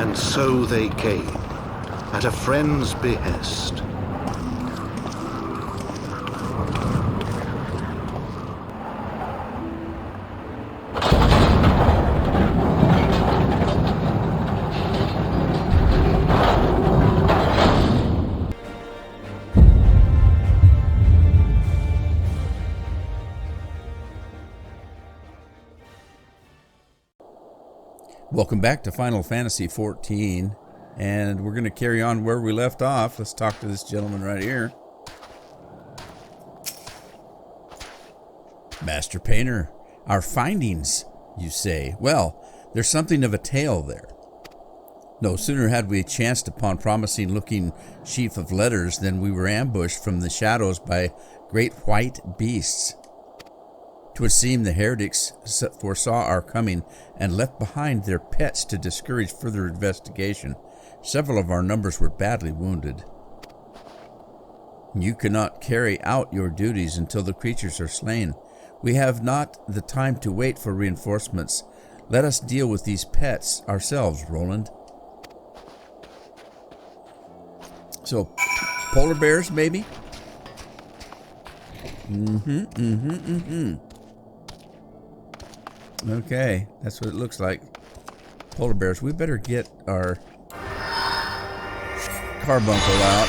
And so they came, at a friend's behest. Welcome back to Final Fantasy XIV, and we're going to carry on where we left off. Let's talk to this gentleman right here. Master Painter, our findings, you say. Well, there's something of a tale there. No sooner had we chanced upon promising-looking sheaf of letters than we were ambushed from the shadows by great white beasts. 'Twould seem the heretics foresaw our coming and left behind their pets to discourage further investigation. Several of our numbers were badly wounded. You cannot carry out your duties until the creatures are slain. We have not the time to wait for reinforcements. Let us deal with these pets ourselves, Roland. So, polar bears, maybe? Okay, that's what it looks like. Polar bears. We better get our carbuncle out.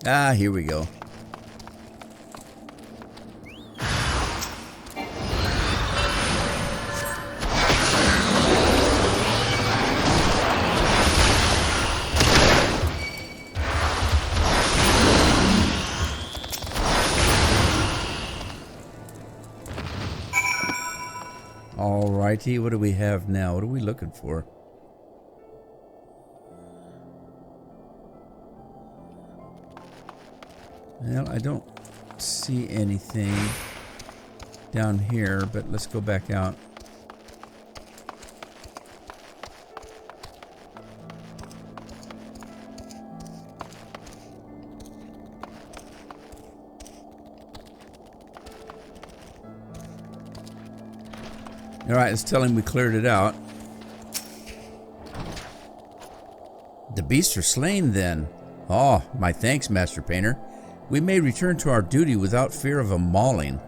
Ah, here we go. Alrighty, what do we have now? What are we looking for? Well, I don't see anything down here, but let's go back out. Alright, let's tell him we cleared it out. The beasts are slain then. Oh, my thanks, Master Painter. We may return to our duty without fear of a mauling.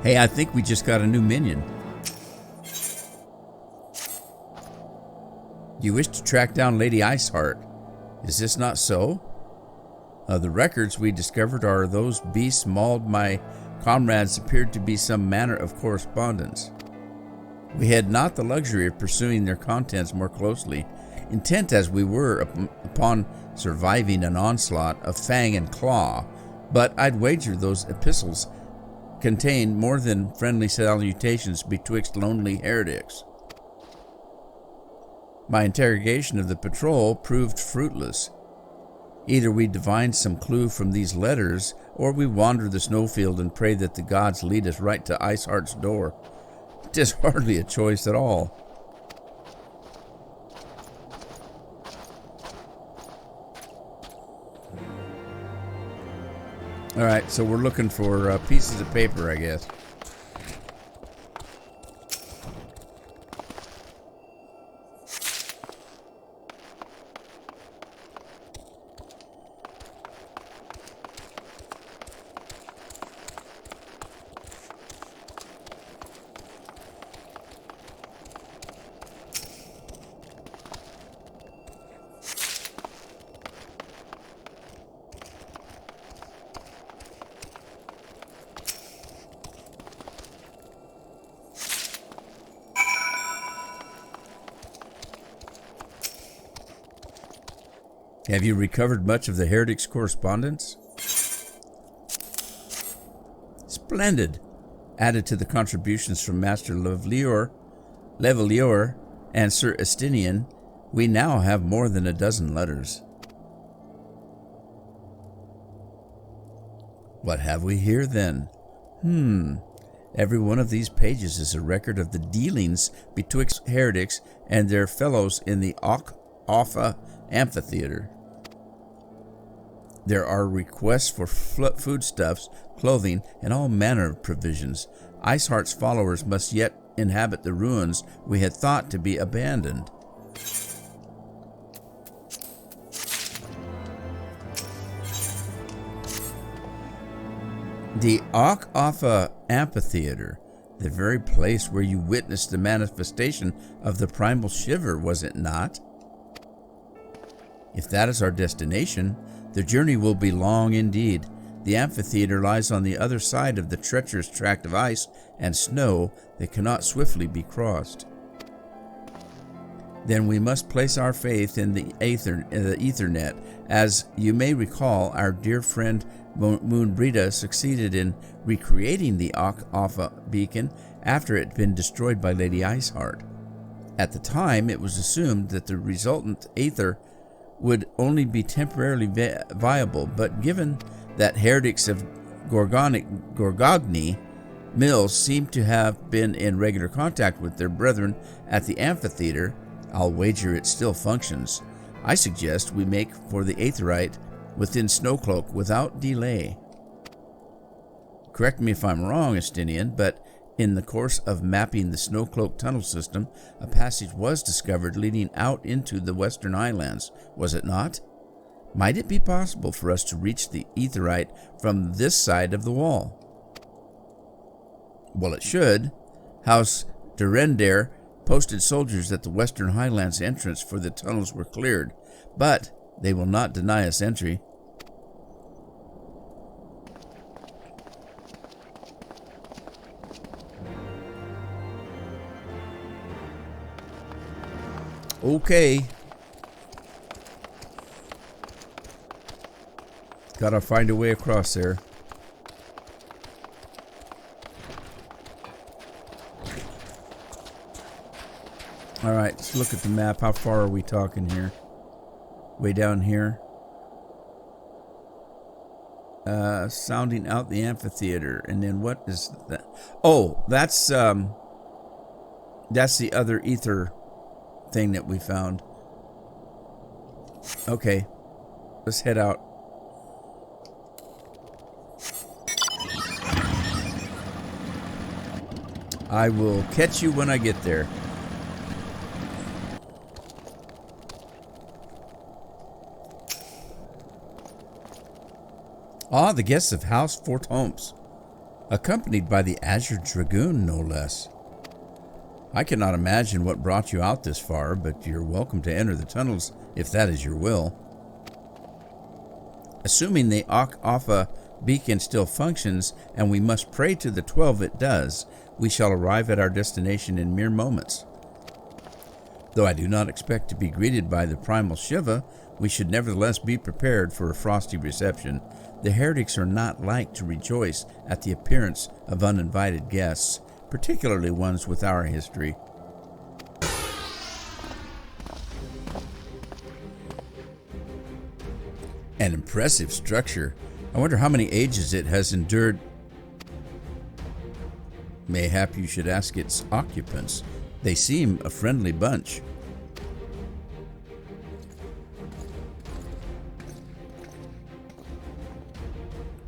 Hey, I think we just got a new minion. You wish to track down Lady Iceheart. Is this not so? The records we discovered are those beasts mauled my comrades appeared to be some manner of correspondence. We had not the luxury of pursuing their contents more closely, intent as we were upon surviving an onslaught of fang and claw, but I'd wager those epistles contained more than friendly salutations betwixt lonely heretics. My interrogation of the patrol proved fruitless. Either we divine some clue from these letters, or we wander the snowfield and pray that the gods lead us right to Iceheart's door. 'Tis hardly a choice at all. Alright, so we're looking for pieces of paper, I guess. Have you recovered much of the heretics' correspondence? Splendid. Added to the contributions from Master Levelier and Sir Estinian, we now have more than a dozen letters. What have we here then? Every one of these pages is a record of the dealings betwixt heretics and their fellows in the Offa amphitheater. There are requests for foodstuffs, clothing, and all manner of provisions. Iceheart's followers must yet inhabit the ruins we had thought to be abandoned. The Ak-Afa Amphitheater, the very place where you witnessed the manifestation of the primal shiver, was it not? If that is our destination, the journey will be long indeed. The amphitheater lies on the other side of the treacherous tract of ice and snow that cannot swiftly be crossed. Then we must place our faith in the Ethernet. As you may recall, our dear friend Moonbrita succeeded in recreating the Ak-Afa beacon after it had been destroyed by Lady Iceheart. At the time, it was assumed that the resultant aether would only be temporarily viable, but given that heretics of Gorgogni Mills seem to have been in regular contact with their brethren at the amphitheater, I'll wager it still functions. I suggest we make for the aetherite within Snowcloak without delay. Correct me if I'm wrong, Estinian, but in the course of mapping the Snowcloak tunnel system, a passage was discovered leading out into the Western Highlands, was it not? Might it be possible for us to reach the aetherite from this side of the wall? Well, it should. House Durender posted soldiers at the Western Highlands entrance for the tunnels were cleared, but they will not deny us entry. Okay. Gotta find a way across there. Alright, let's look at the map. How far are we talking here? Way down here. Sounding out the amphitheater. And then what is that? Oh, that's the other ether thing that we found. Okay, let's head out. I will catch you when I get there. Ah, the guests of House Fort Holmes, accompanied by the Azure Dragoon, no less. I cannot imagine what brought you out this far, but you're welcome to enter the tunnels if that is your will. Assuming the Ak-Afa beacon still functions, and we must pray to the 12 it does, we shall arrive at our destination in mere moments. Though I do not expect to be greeted by the primal Shiva, we should nevertheless be prepared for a frosty reception. The heretics are not like to rejoice at the appearance of uninvited guests, particularly ones with our history. An impressive structure. I wonder how many ages it has endured. Mayhap you should ask its occupants. They seem a friendly bunch.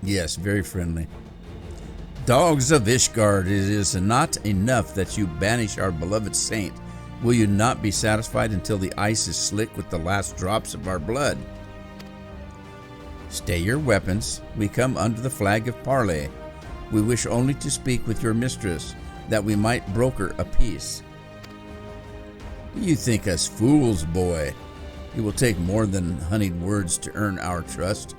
Yes, very friendly. Dogs of Ishgard, it is not enough that you banish our beloved saint. Will you not be satisfied until the ice is slick with the last drops of our blood? Stay your weapons. We come under the flag of parley. We wish only to speak with your mistress, that we might broker a peace. You think us fools, boy. It will take more than honeyed words to earn our trust.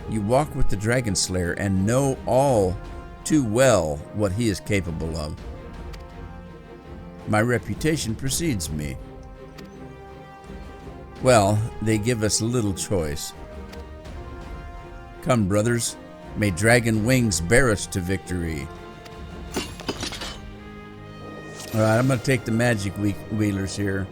You walk with the Dragon Slayer and know all too well what he is capable of. My reputation precedes me. Well, they give us little choice. Come, brothers, may dragon wings bear us to victory. All right, I'm going to take the magic wheelers here.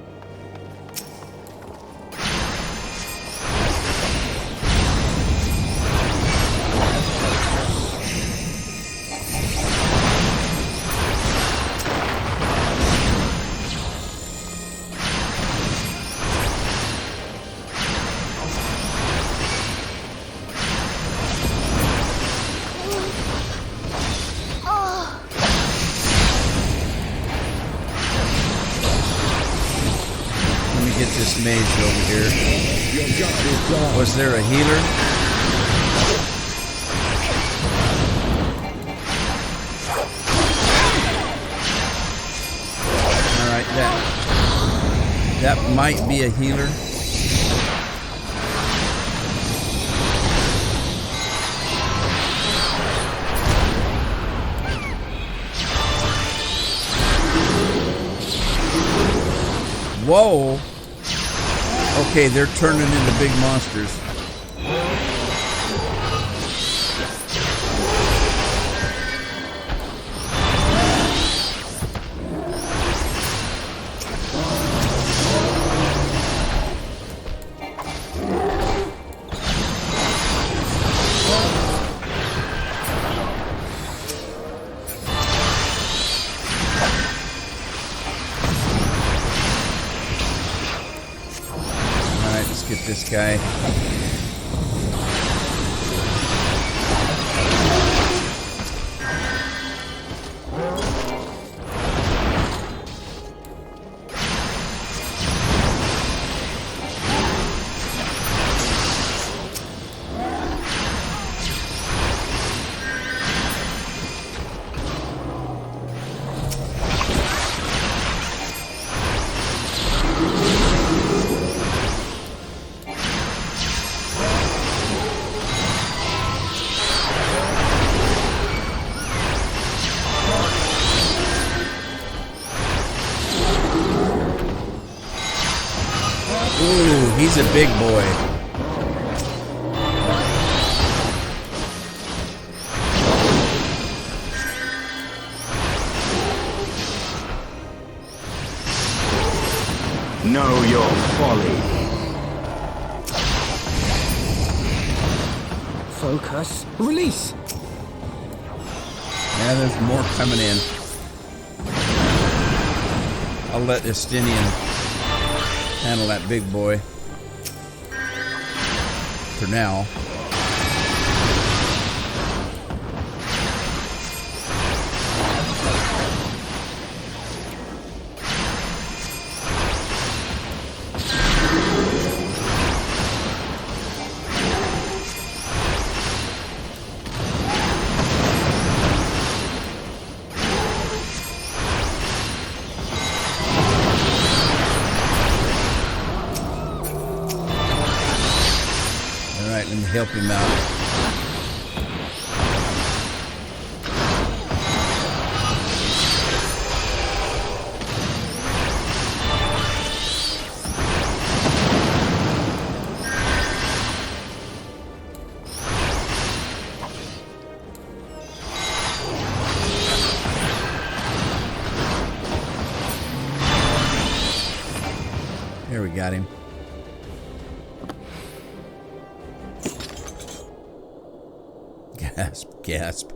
mage over here. Your god is gone. Was there a healer? Alright, that might be a healer. Whoa! Okay, they're turning into big monsters. Get this guy. Ooh, he's a big boy. Know your folly. Focus. Release. Yeah, there's more coming in. I'll let Estinian handle that big boy for now. Let me help him out. Here we got him. Gasp, gasp.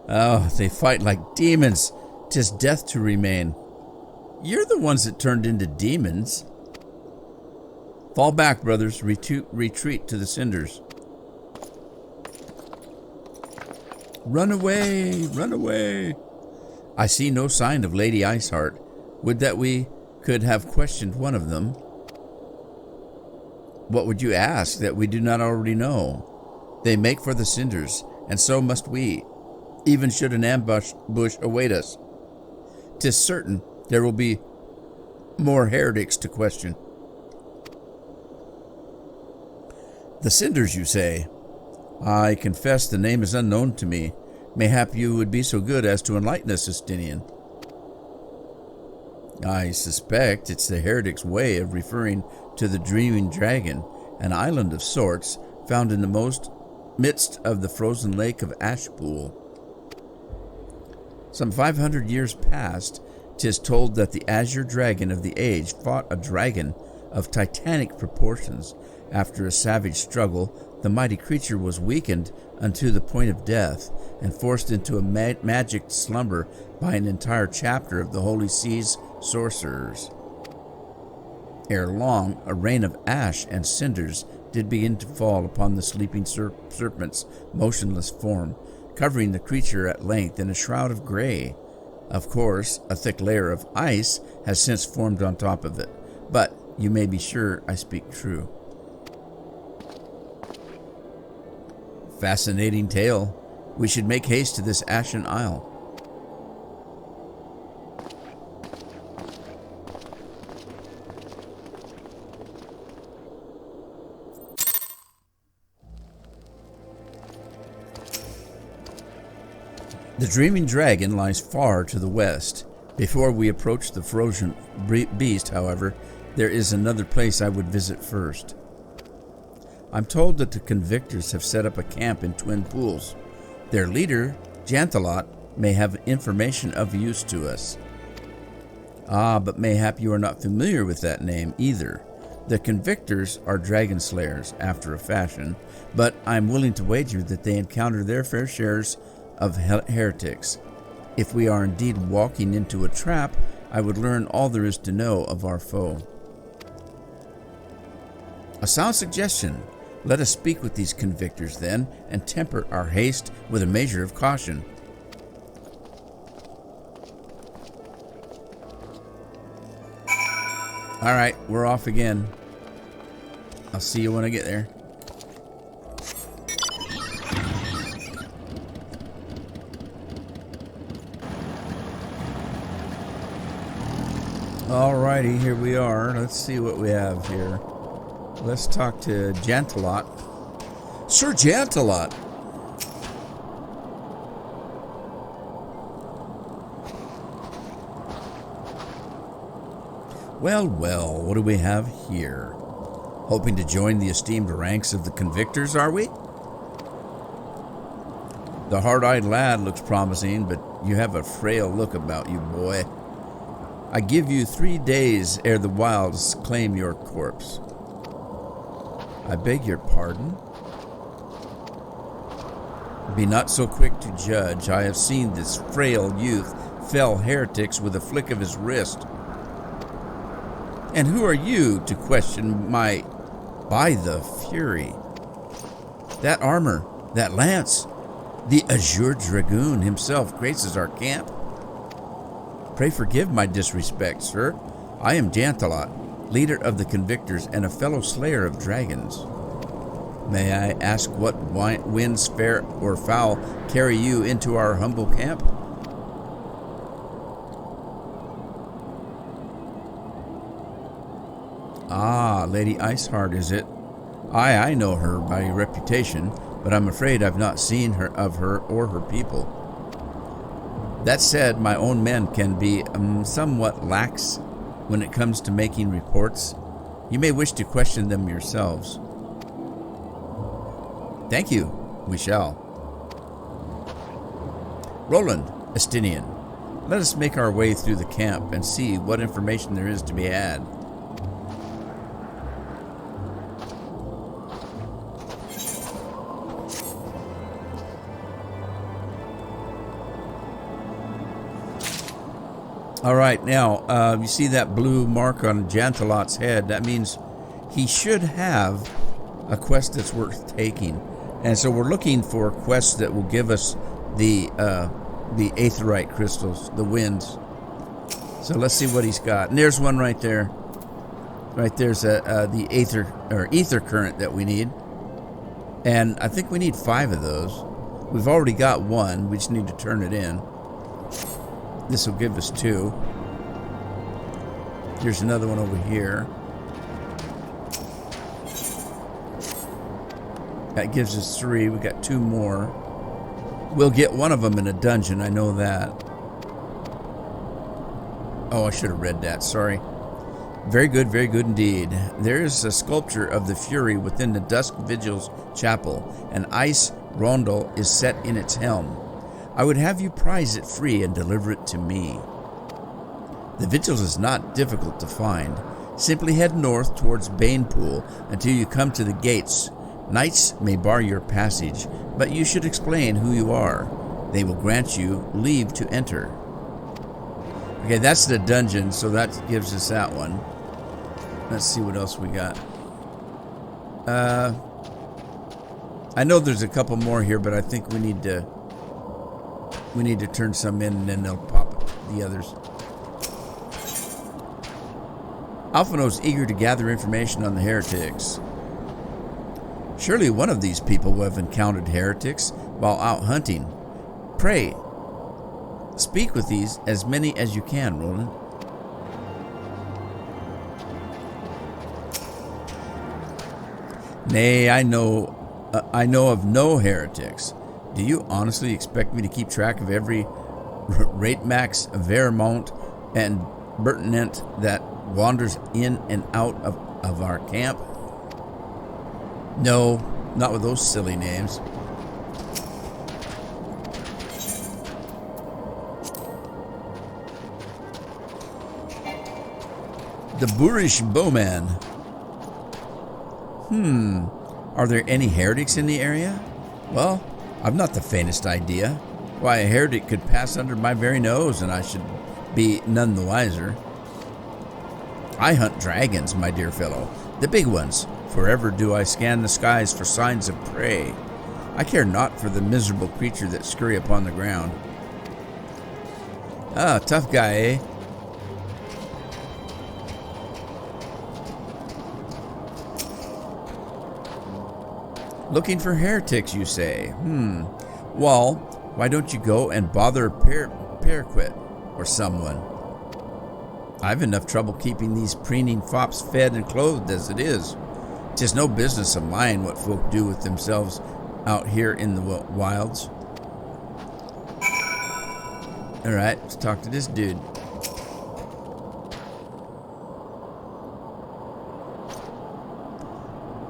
Oh, they fight like demons. 'Tis death to remain. You're the ones that turned into demons. Fall back, brothers. Retreat to the cinders. Run away, run away. I see no sign of Lady Iceheart. Would that we could have questioned one of them. What would you ask that we do not already know? They make for the cinders, and so must we, even should an ambush await us. 'Tis certain there will be more heretics to question. The cinders, you say? I confess the name is unknown to me. Mayhap you would be so good as to enlighten us, Estinian. I suspect it's the heretic's way of referring to the dreaming dragon, an island of sorts found in the midst of the frozen lake of Ashpool. Some 500 years past, 'tis told that the azure dragon of the age fought a dragon of titanic proportions. After a savage struggle, the mighty creature was weakened unto the point of death and forced into a magic slumber by an entire chapter of the Holy Sea's sorcerers. Ere long, a rain of ash and cinders did begin to fall upon the sleeping serpent's motionless form, covering the creature at length in a shroud of gray. Of course, a thick layer of ice has since formed on top of it, but You may be sure I speak true. Fascinating tale. We should make haste to this Ashen Isle. The Dreaming Dragon lies far to the west. Before we approach the frozen beast, however, there is another place I would visit first. I'm told that the convictors have set up a camp in Twin Pools. Their leader, Janthalot, may have information of use to us. Ah, but mayhap you are not familiar with that name either. The convictors are dragon slayers, after a fashion, but I'm willing to wager that they encounter their fair shares of heretics. If we are indeed walking into a trap, I would learn all there is to know of our foe. A sound suggestion. Let us speak with these convictors then, and temper our haste with a measure of caution. All right, we're off again. I'll see you when I get there. Alrighty, here we are. Let's see what we have here. Let's talk to Janthalot. Sir Janthalot! Well, well, what do we have here? Hoping to join the esteemed ranks of the convictors, are we? The hard-eyed lad looks promising, but you have a frail look about you, boy. I give you 3 days ere the wilds claim your corpse. I beg your pardon? Be not so quick to judge. I have seen this frail youth fell heretics with a flick of his wrist. And who are you to question my... By the Fury. That armor, that lance, the Azure Dragoon himself graces our camp. Pray forgive my disrespect, sir. I am Janthalot, leader of the convictors and a fellow slayer of dragons. May I ask what winds, fair or foul, carry you into our humble camp? Ah, Lady Iceheart, is it? I know her by reputation, but I'm afraid I've not seen her or her people. That said, my own men can be somewhat lax when it comes to making reports. You may wish to question them yourselves. Thank you. We shall. Roland, Estinian, let us make our way through the camp and see what information there is to be had. All right, now, you see that blue mark on Janthalot's head? That means he should have a quest that's worth taking. And so we're looking for quests that will give us the aetherite crystals, the winds. So let's see what he's got. And there's one right there. Right there's the ether current that we need. And I think we need 5 of those. We've already got 1. We just need to turn it in. This will give us 2. Here's another one over here. That gives us 3. We got 2 more. We'll get one of them in a dungeon, I know that. Oh, I should have read that, sorry. Very good indeed. There is a sculpture of the Fury within the Dusk Vigil's chapel. An ice rondel is set in its helm. I would have you prize it free and deliver it to me. The Vigils is not difficult to find. Simply head north towards Banepool until you come to the gates. Knights may bar your passage, but you should explain who you are. They will grant you leave to enter. Okay, that's the dungeon, so that gives us that one. Let's see what else we got. I know there's a couple more here, but I think we need to turn some in and then they'll pop the others. Alphino's eager to gather information on the heretics. Surely one of these people will have encountered heretics while out hunting. Pray, speak with these as many as you can, Roland. Nay, I know of no heretics. Do you honestly expect me to keep track of every Ratemax, Vermont, and Bertinent that wanders in and out of our camp? No, not with those silly names. The Boorish Bowman. Are there any heretics in the area? Well, I've not the faintest idea. Why, a heretic could pass under my very nose and I should be none the wiser. I hunt dragons, my dear fellow, the big ones. Forever do I scan the skies for signs of prey. I care not for the miserable creature that scurry upon the ground. Ah, tough guy, eh? Looking for heretics, you say? Well, why don't you go and bother Paraquet or someone? I've enough trouble keeping these preening fops fed and clothed as it is. 'Tis no business of mine what folk do with themselves out here in the wilds. Alright, let's talk to this dude.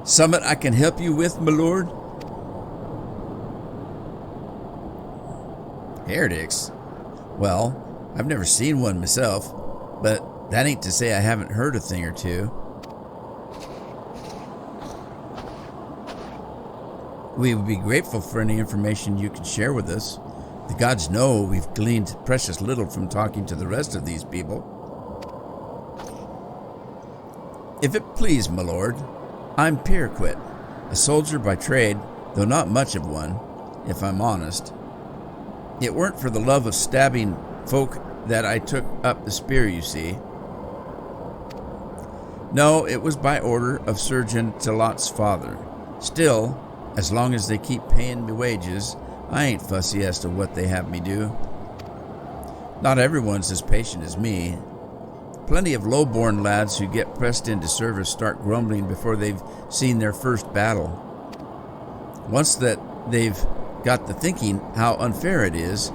Summit I can help you with, my lord? Heretics? Well, I've never seen one myself, but that ain't to say I haven't heard a thing or two. We would be grateful for any information you can share with us. The gods know we've gleaned precious little from talking to the rest of these people. If it please, my lord, I'm Paraquet, a soldier by trade, though not much of one, if I'm honest. It weren't for the love of stabbing folk that I took up the spear, you see. No, it was by order of Surgeon Talot's father. Still, as long as they keep paying me wages, I ain't fussy as to what they have me do. Not everyone's as patient as me. Plenty of low-born lads who get pressed into service start grumbling before they've seen their first battle. Once that they've got to thinking how unfair it is,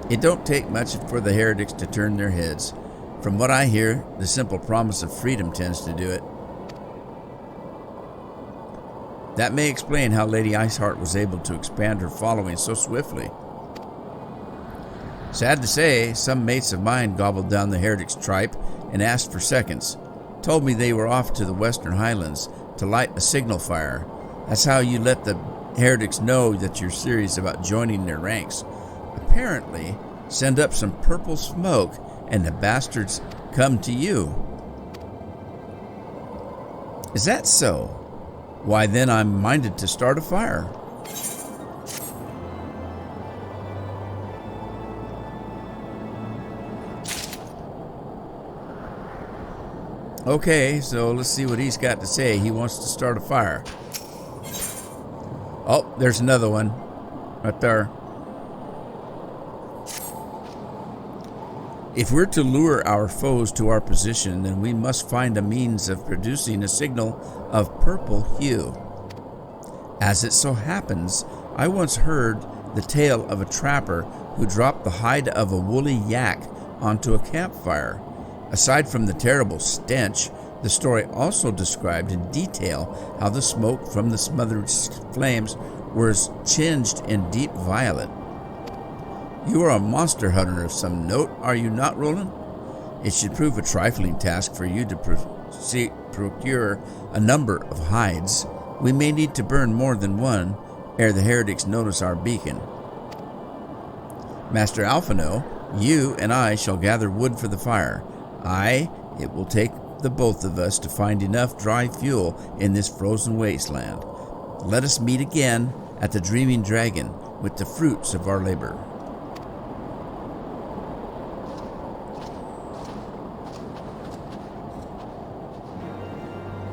it don't take much for the heretics to turn their heads. From what I hear, the simple promise of freedom tends to do it. That may explain how Lady Iceheart was able to expand her following so swiftly. Sad to say, some mates of mine gobbled down the heretics' tripe and asked for seconds. Told me they were off to the Western Highlands to light a signal fire. That's how you let the heretics know that you're serious about joining their ranks. Apparently, send up some purple smoke and the bastards come to you. Is that so? Why, then I'm minded to start a fire. Okay, so let's see what he's got to say. He wants to start a fire. Oh, there's another one. Right there. If we're to lure our foes to our position, then we must find a means of producing a signal of purple hue. As it so happens, I once heard the tale of a trapper who dropped the hide of a woolly yak onto a campfire. Aside from the terrible stench, the story also described in detail how the smoke from the smothered flames was tinged in deep violet. You are a monster hunter of some note, are you not, Roland? It should prove a trifling task for you to procure a number of hides. We may need to burn more than one ere the heretics notice our beacon. Master Alphino, you and I shall gather wood for the fire. It will take the both of us to find enough dry fuel in this frozen wasteland. Let us meet again at the Dreaming Dragon with the fruits of our labor.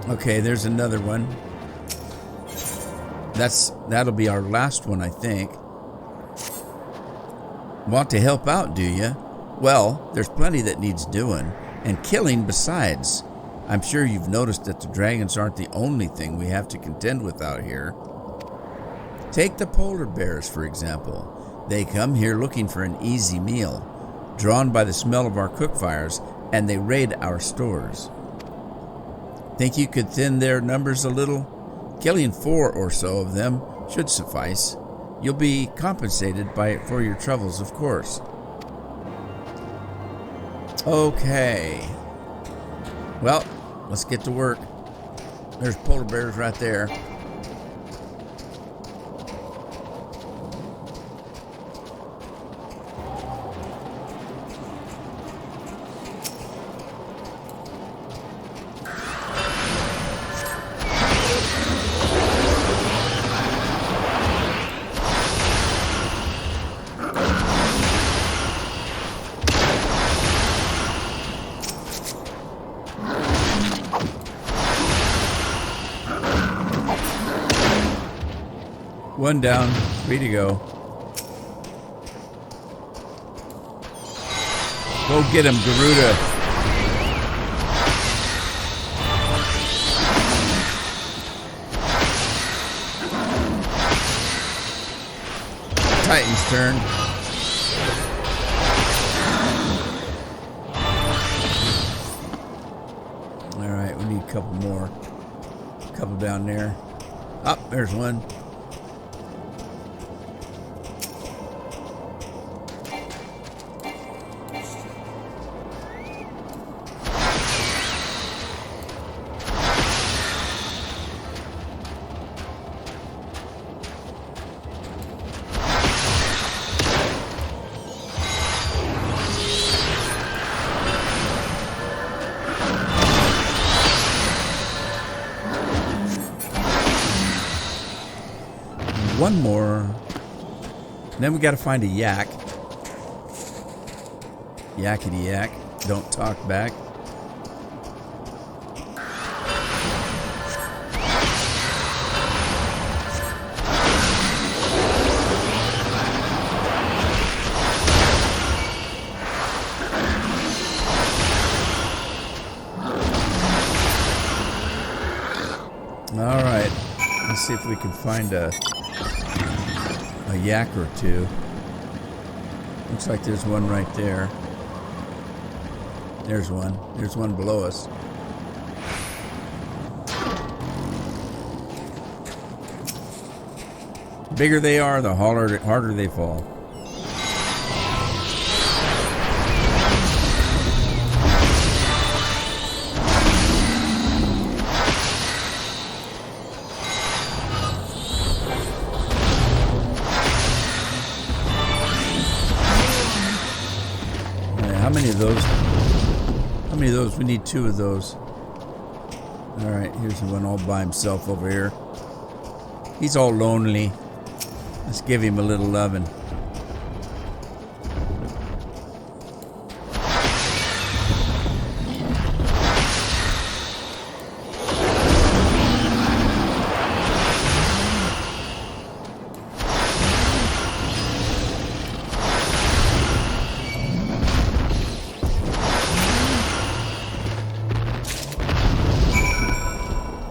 Okay, there's another one. That'll be our last one, I think. Want to help out, do you? Well, there's plenty that needs doing, and killing besides. I'm sure you've noticed that the dragons aren't the only thing we have to contend with out here. Take the polar bears, for example. They come here looking for an easy meal, drawn by the smell of our cook fires, and they raid our stores. Think you could thin their numbers a little? Killing 4 or so of them should suffice. You'll be compensated for your troubles, of course. Okay. Well, let's get to work. There's polar bears right there. One down, 3 to go. Go get him, Garuda. Titan's turn. Alright, we need a couple more. A couple down there. Oh, there's one. One more. Then we got to find a yak. Yakety yak. Don't talk back. All right. Let's see if we can find a yak or two. Looks like there's one right there. There's one. There's one below us. The bigger they are, the harder they fall. How many of those? How many of those? We need 2 of those. All right, here's the one all by himself over here. He's all lonely. Let's give him a little loving.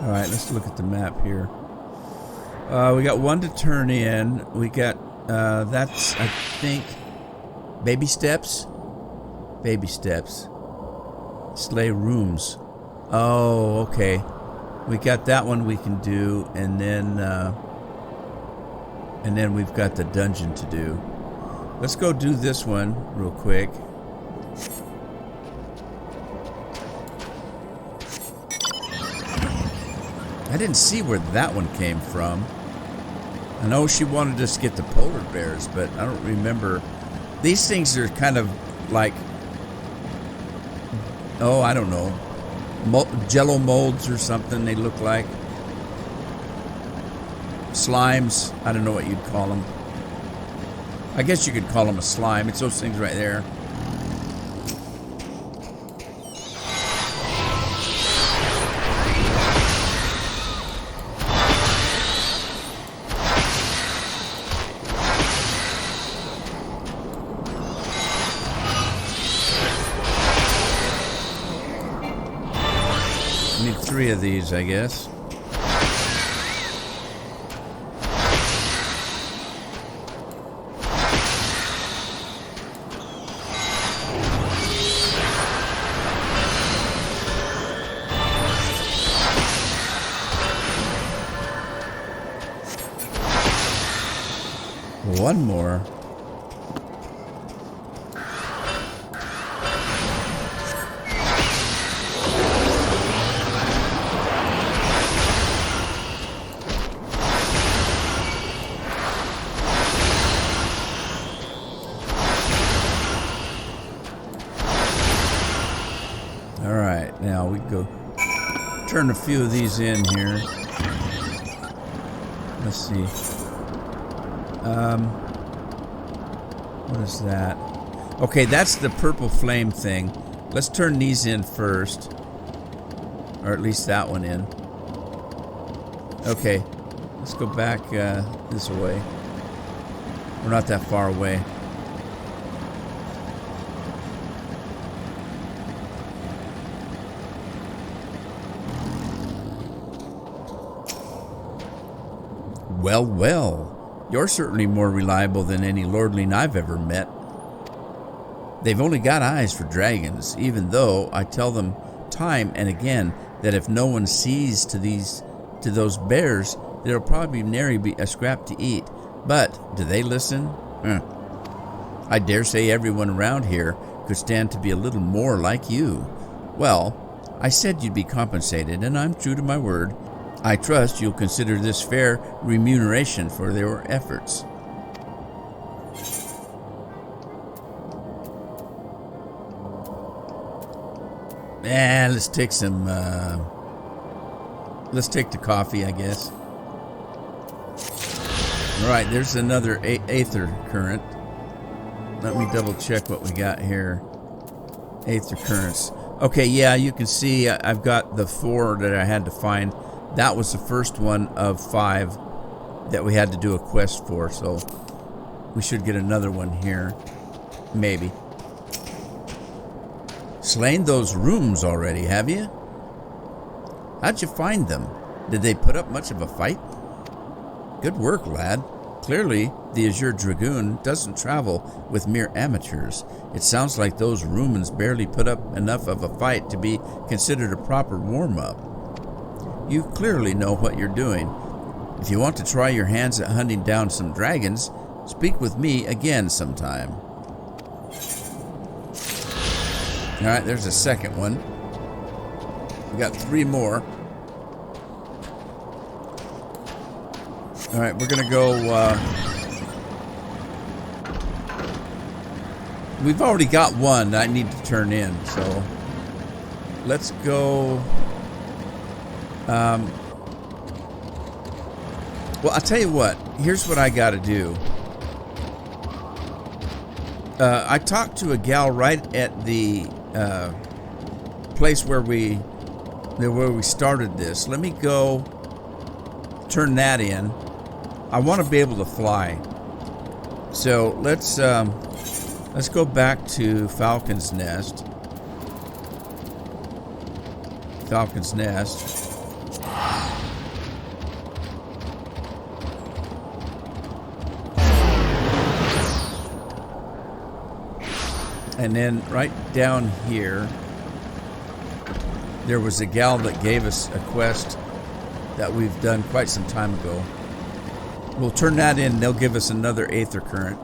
Alright, let's look at the map here. We got 1 to turn in. We got, that's, I think, baby steps? Baby steps. Slay rooms. Oh, okay. We got that one we can do, and then we've got the dungeon to do. Let's go do this one real quick. I didn't see where that one came from. I know she wanted us to get the polar bears, but I don't remember. These things are kind of like, oh, I don't know, jello molds or something they look like. Slimes. I don't know what you'd call them. I guess you could call them a slime. It's those things right there. 3 of these, I guess. One more. All right, now we go turn a few of these in here. Let's see. What is that? Okay, that's the purple flame thing. Let's turn these in first. Or at least that one in. Okay, let's go back this way. We're not that far away. Well, well. You're certainly more reliable than any lordling I've ever met. They've only got eyes for dragons, even though I tell them time and again that if no one sees to those bears, there'll probably nary be a scrap to eat. But do they listen? I dare say everyone around here could stand to be a little more like you. Well, I said you'd be compensated, and I'm true to my word. I trust you'll consider this fair remuneration for their efforts. Let's take some, let's take the coffee, I guess. All right, there's another aether current. Let me double check what we got here. Aether currents. Okay, yeah, you can see I've got the 4 that I had to find. That was the first one of 5 that we had to do a quest for, so we should get another one here. Maybe. Slain those rooms already, have you? How'd you find them? Did they put up much of a fight? Good work, lad. Clearly, the Azure Dragoon doesn't travel with mere amateurs. It sounds like those Rumans barely put up enough of a fight to be considered a proper warm-up. You clearly know what you're doing. If you want to try your hands at hunting down some dragons, speak with me again sometime. All right, there's a second one. We got 3 more. All right, we're gonna go. We've already got one that I need to turn in, so let's go. Well, I'll tell you what. Here's what I got to do. I talked to a gal right at the place where we started this. Let me go turn that in. I want to be able to fly. So let's go back to Falcon's Nest. Falcon's Nest. And then right down here, there was a gal that gave us a quest that we've done quite some time ago. We'll turn that in. They'll give us another aether current.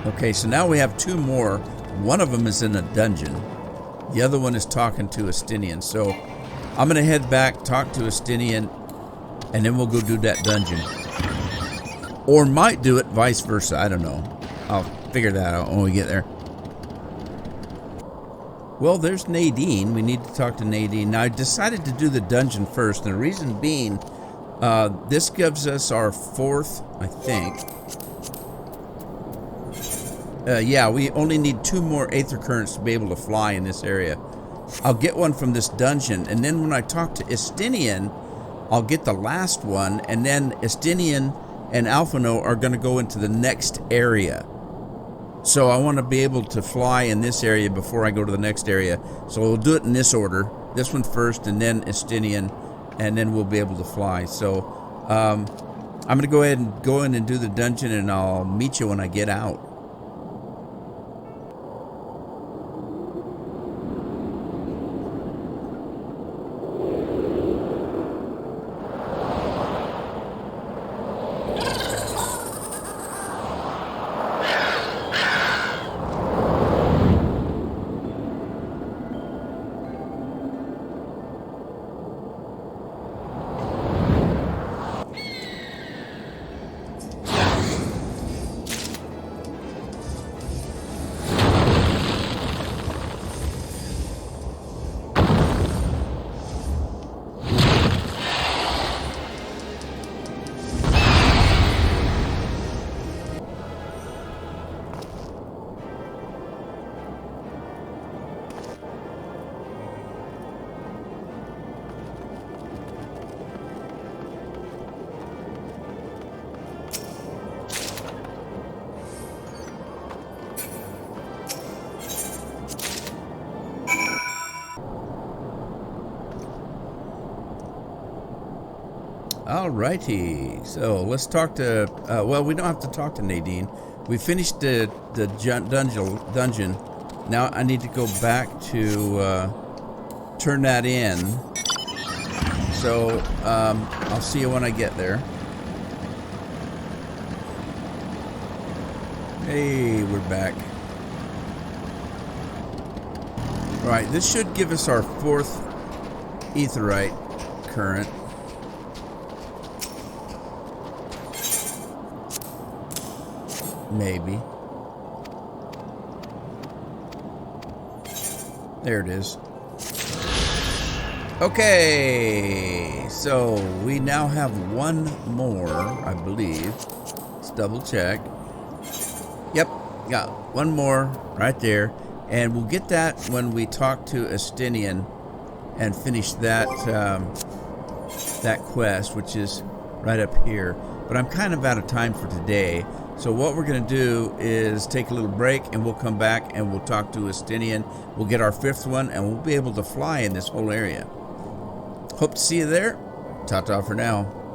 Okay, so now we have 2 more. One of them is in a dungeon. The other one is talking to Estinian. So I'm going to head back, talk to Estinian, and then we'll go do that dungeon. Or might do it vice versa. I don't know. I'll figure that out when we get there. Well, there's Nadine. We need to talk to Nadine. Now, I decided to do the dungeon first. And the reason being, this gives us our 4th, I think. Yeah, we only need 2 more aether currents to be able to fly in this area. I'll get one from this dungeon. And then when I talk to Estinian, I'll get the last one. And then Estinian and Alphino are going to go into the next area. So I want to be able to fly in this area before I go to the next area. So we'll do it in this order. This one first, and then Estinian, and then we'll be able to fly. So I'm going to go ahead and go in and do the dungeon, and I'll meet you when I get out. Alrighty, so let's talk to, well, we don't have to talk to Nadine. We finished the dungeon. Now I need to go back to turn that in. So I'll see you when I get there. Hey, we're back. Alright, this should give us our 4th aetheryte current. Maybe. There it is. Okay, so we now have one more, I believe. Let's double check. Yep, got one more right there. And we'll get that when we talk to Estinian and finish that that quest, which is right up here. But I'm kind of out of time for today. So what we're going to do is take a little break, and we'll come back and we'll talk to Estinian. We'll get our 5th one, and we'll be able to fly in this whole area. Hope to see you there. Ta-ta for now.